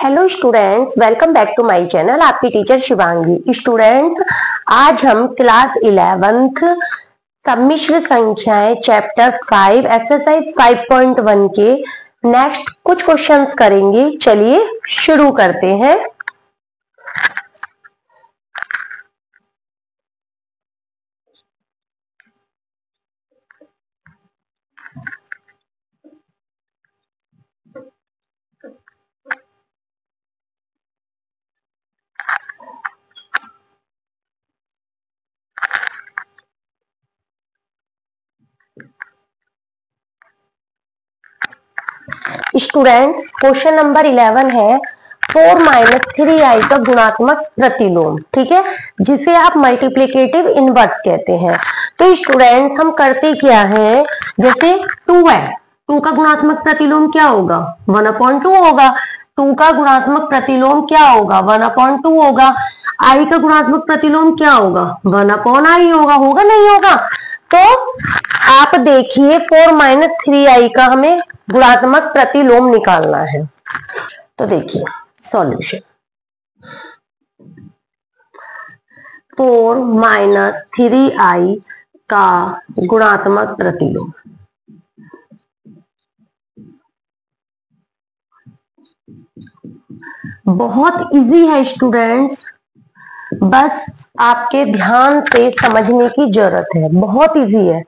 Hello students, welcome back to my channel. आपकी teacher Shivangi. Students, आज हम क्लास 11th सम्मिश्र संख्याएं चैप्टर 5 एक्सरसाइज 5.1 के नेक्स्ट कुछ क्वेश्चंस करेंगे। चलिए शुरू करते हैं। स्टूडेंट्स, क्वेश्चन नंबर 11 है 4 - 3i का गुणात्मक प्रतिलोम। ठीक है, जिसे आप मल्टीप्लिकेटिव इनवर्स कहते हैं। तो स्टूडेंट्स, हम करते क्या है, जैसे 2 है, 2 का गुणात्मक प्रतिलोम क्या होगा, 1/2 होगा। 2 का गुणात्मक प्रतिलोम क्या होगा, 1/2 होगा। i का गुणात्मक प्रतिलोम क्या होगा, 1/i होगा। होगा नहीं होगा? तो आप देखिए 4 - 3i का हमें गुणात्मक प्रतिलोम निकालना है। तो देखिए सॉल्यूशन, 4 - 3i का गुणात्मक प्रतिलोम। बहुत इजी है स्टूडेंट्स, बस आपके ध्यान से समझने की जरूरत है। बहुत इजी है।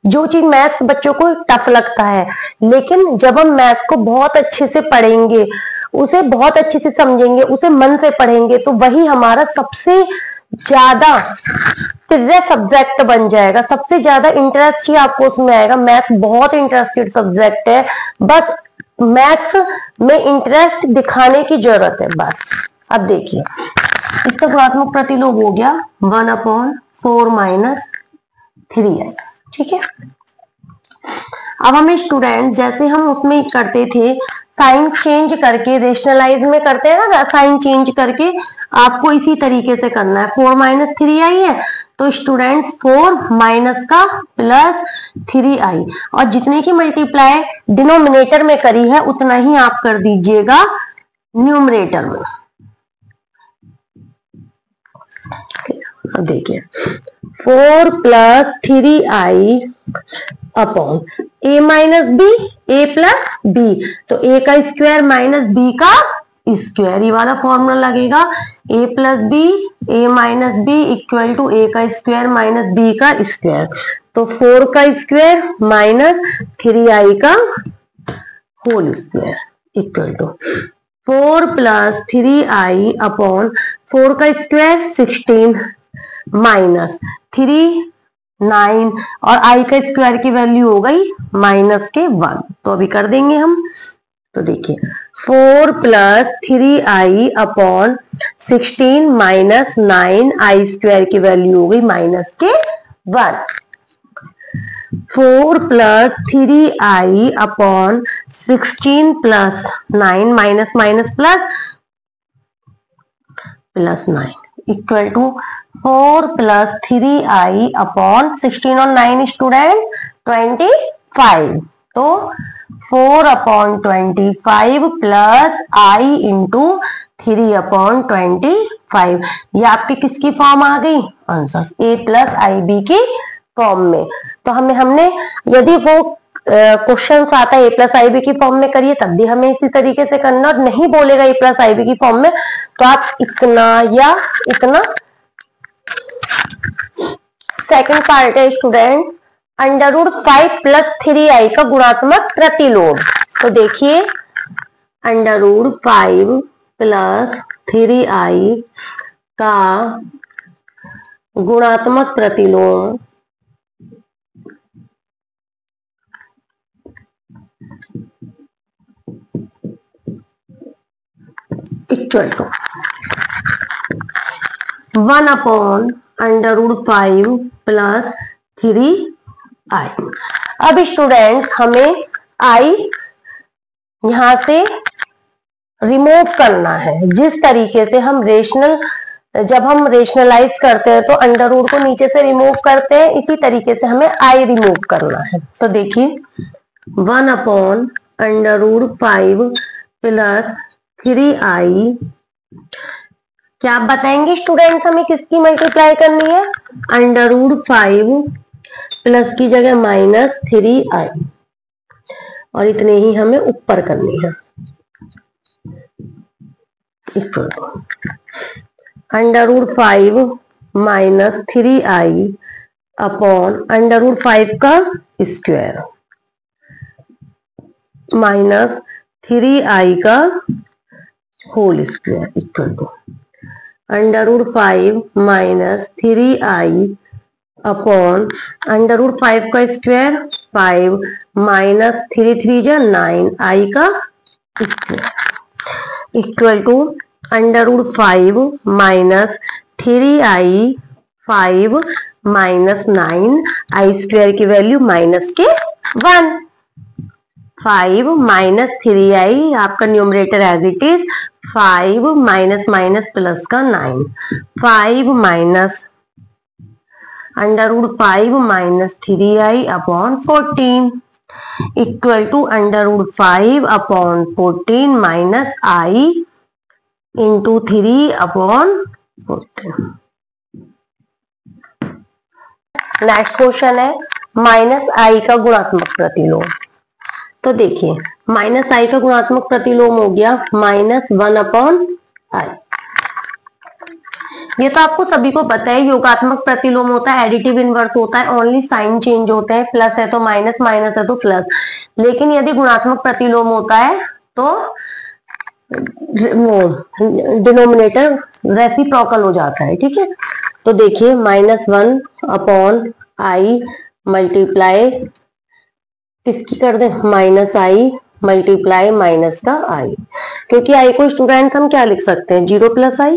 जो चीज मैथ्स बच्चों को टफ लगता है, लेकिन जब हम मैथ्स को बहुत अच्छे से पढ़ेंगे, उसे बहुत अच्छे से समझेंगे, उसे मन से पढ़ेंगे, तो वही हमारा सबसे ज्यादा प्रिय सब्जेक्ट बन जाएगा। सबसे ज्यादा इंटरेस्ट ही आपको उसमें आएगा। मैथ बहुत इंटरेस्टेड सब्जेक्ट है, बस मैथ्स में इंटरेस्ट दिखाने की जरूरत है बस। अब देखिए, इसका गुणात्मक प्रतिलोम हो गया 1/4 - 3i। ठीक है, अब हमें स्टूडेंट, जैसे हम उसमें करते थे साइन चेंज करके, रेशनलाइज में करते हैं ना, साइन चेंज करके आपको इसी तरीके से करना है। 4 - 3i है, तो स्टूडेंट्स 4 माइनस का प्लस 3i, और जितने की मल्टीप्लाई डिनोमिनेटर में करी है उतना ही आप कर दीजिएगा न्यूमरेटर में। देखिए 4 + 3i upon a - b, a + b, तो a का स्क्वायर माइनस b का स्क्वायर, ये वाला फॉर्मूला लगेगा। a + b, a - b equal to a का स्क्वायर माइनस b का स्क्वायर। तो 4 का स्क्वायर माइनस 3i का whole square equal to 4 + 3i upon 4 का स्क्वायर 16 माइनस 3 9, और i का स्क्वायर की वैल्यू हो गई -1। तो अभी कर देंगे हम। तो देखिए 4 + 3i upon 16 minus 9, i square की वैल्यू हो गई -1। 4 + 3i upon 16 + 9 minus minus plus 9 equal to 4 + 3i upon 16 और 9 स्टूडेंट 25। तो 4/25 प्लस i इंटू 3/25। ये आपकी किसकी फॉर्म आ गई, आंसर a + ib की फॉर्म में। तो हमने यदि वो क्वेश्चन आता है a + ib की फॉर्म में करिए, तब भी हमें इसी तरीके से करना। और नहीं बोलेगा a + ib की फॉर्म में, तो आप इतना या इतना। सेकंड पार्ट है स्टूडेंट, √5 + 3i का गुणात्मक प्रतिलोम। तो देखिए √5 + 3i का गुणात्मक प्रतिलोम इक्वल टू 1/√5 + 3i। अब स्टूडेंट्स, हमें i यहां से रिमूव करना है। जिस तरीके से हम जब हम रेशनलाइज करते हैं तो अंडर रूट को नीचे से रिमूव करते हैं, इसी तरीके से हमें i रिमूव करना है। तो देखिए 1/√5 + 3i, क्या आप बताएंगे स्टूडेंट्स हमें किसकी मल्टीप्लाई करनी है? √5 प्लस की जगह -3i, और इतने ही हमें ऊपर करनी है। इक्वल टू √5 -3i अपॉन √5 का स्क्वायर -3i का whole square equal to √5 -3i upon √5 का स्क्वायर 5 -3 3 जा 9i का square equal to √5 -3i 5 -9 i square की वैल्यू माइनस के 1। 5 -3i आपका numerator as it is 5 minus minus plus का 9, 5 minus √5 -3i upon 14 equal to √5 upon 14 minus i into 3 upon 14। Next question है -i का गुणात्मक प्रतिलोम। तो देखिए -i का गुणात्मक प्रतिलोम हो गया -1 अपॉन i। ये तो आपको सभी को पता है, योगात्मक प्रतिलोम होता है, एडिटिव इनवर्स होता है, ओनली साइन चेंज होते हैं, प्लस है तो माइनस, माइनस है तो प्लस। लेकिन यदि गुणात्मक प्रतिलोम होता है तो वो डिनोमिनेटर रेसिप्रोकल हो जाता है, ठीक है। तो देखिए -1 अपॉन i मल्टीप्लाई किसकी कर दे -i मल्टीप्लाई माइनस का i, क्योंकि i को स्टूडेंट्स हम क्या लिख सकते हैं 0 + i,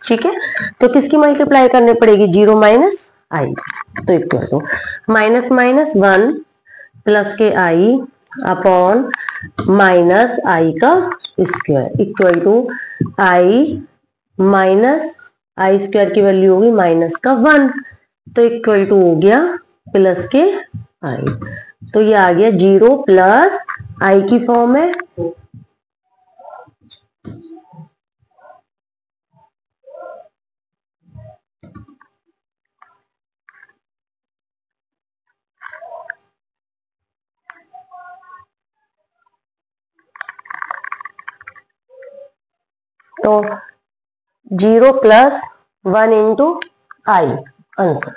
ठीक है। तो किसकी मल्टीप्लाई करनी पड़ेगी 0 माइनस i, तो इक्वल टू -1 प्लस के i अपॉन माइनस i का square equal to i minus i square की वैल्यू होगी माइनस का 1, तो इक्वल टू हो गया प्लस के i। तो ये आ गया 0 प्लस i की फॉर्म है। तो 0 + 1 इंटू i आंसर।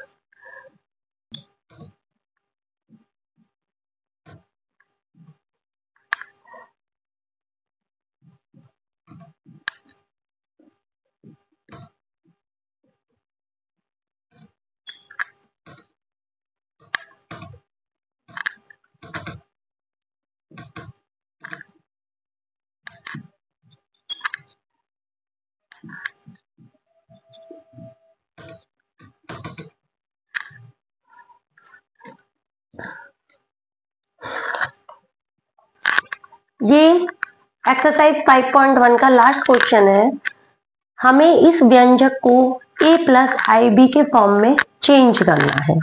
ये एक्सरसाइज 5.1 का लास्ट क्वेश्चन है। हमें इस व्यंजक को a + ib के फॉर्म में चेंज करना है।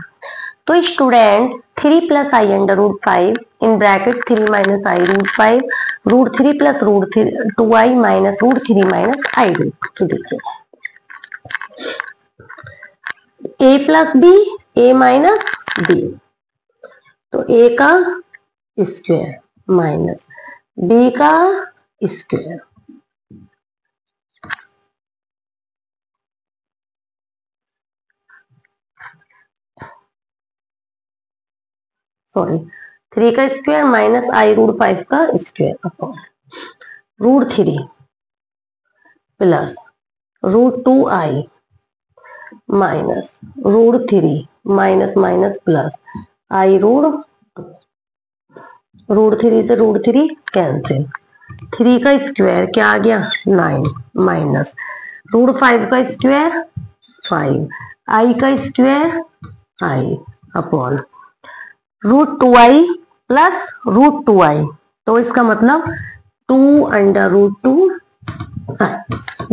तो student 3 + i √5 in bracket 3 - i √5 √3 + √2i - √3 - i√। तो देखिए a + b a - b, तो a का स्क्वायर माइनस b का स्क्वायर, सॉरी 3 का स्क्वायर माइनस i √5 का square upon √3 plus √2i minus √3 minus minus plus i √3 से √3 कैंसिल, 3 का स्क्वायर क्या आ गया 9 माइनस √5 का स्क्वायर 5 i का square i upon √2i plus √2i, तो इसका मतलब 2 √2।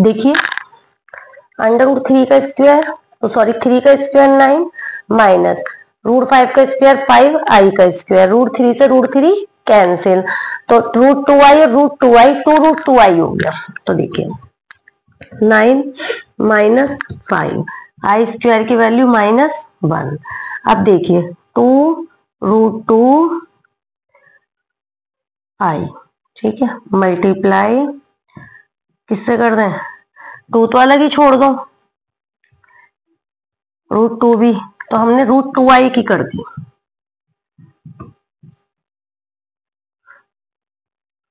देखिए √3 का स्क्वायर, तो सॉरी 3 का स्क्वायर 9 माइनस √5 का स्क्वायर 5 i का स्क्वायर, √3 से √3 कैंसिल, तो √2i और √2i 2 √2i हो गया। तो देखिए 9 माइनस 5, आई स्क्वायर की वैल्यू -1। अब देखिए 2√2 आई, ठीक है, मल्टीप्लाई किससे कर दें, 2 तो अलग ही छोड़ दो, √2 भी, तो हमने √2i की कर दी,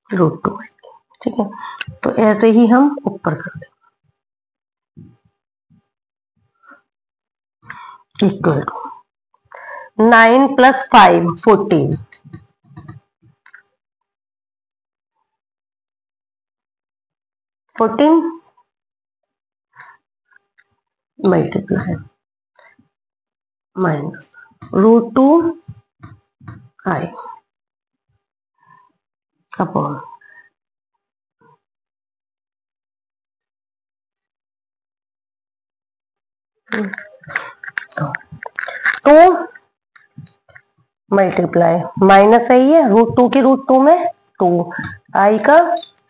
√2i, ठीक है। तो ऐसे ही हम ऊपर कर दें, equal to 9 + 5 14, 14 multiply minus √2i upon तो मल्टीप्लाई माइनस है ये, √2 की √2 में 2, आई का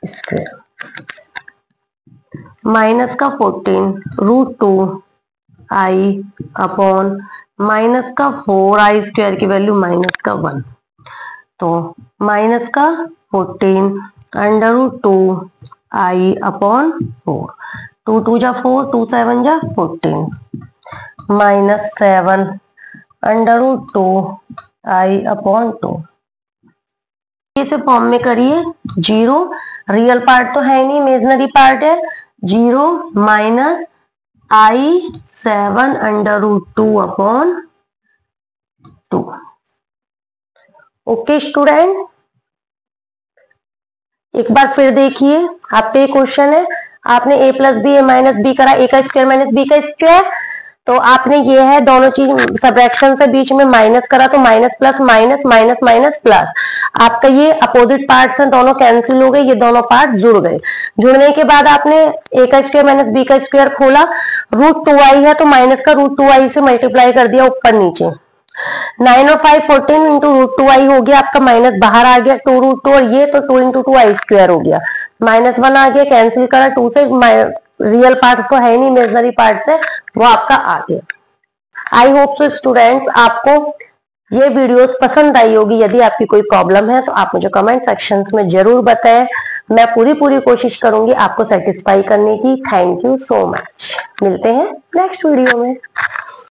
स्क्वायर माइनस का 14 √2 आई अपॉन माइनस का 4, आई स्क्वायर की वैल्यू -1, तो माइनस का 14 √2 आई अपॉन 4, 2 2 जा 4, 2 7 जा 14, -7 √2 आई अपॉन 2। इसे फॉर्म में करिए, 0 रियल पार्ट तो है नहीं, इमेजिनरी पार्ट है, 0 माइनस आई 7 √2 अपॉन 2। ओके स्टूडेंट, एक बार फिर देखिए, आपके क्वेश्चन है, आपने a + b a - b करा, a का स्क्वायर - b का स्क्वायर, तो आपने ये है दोनों चीज सबट्रैक्शन से बीच में माइनस करा, तो minus plus minus minus minus plus, आपका ये अपोजिट पार्ट्स हैं, दोनों कैंसिल हो गए, ये दोनों पार्ट जुड़ गए। जुड़ने के बाद आपने a का स्क्वायर - b का स्क्वायर खोला, √2i है तो माइनस का √2i से मल्टीप्लाई कर दिया ऊपर नीचे, 9 और 5 14 इंटू √2i हो गया, आपका माइनस बाहर आ गया, 2√2 और ये तो 2 इंटू 2i स्क्वायर हो गया, -1 आ गया, कैंसिल करा 2 से, रियल पार्ट तो है नहीं, इमेजिनरी पार्ट है, वो आपका आ गया। आई होप सो स्टूडेंट्स आपको ये वीडियोस पसंद आई होगी। यदि आपकी कोई प्रॉब्लम है तो आप मुझे कमेंट सेक्शंस में जरूर बताएं, मैं पूरी कोशिश करूंगी आपको सेटिस्फाई करने की। थैंक यू सो मच, मिलते हैं नेक्स्ट वीडियो में।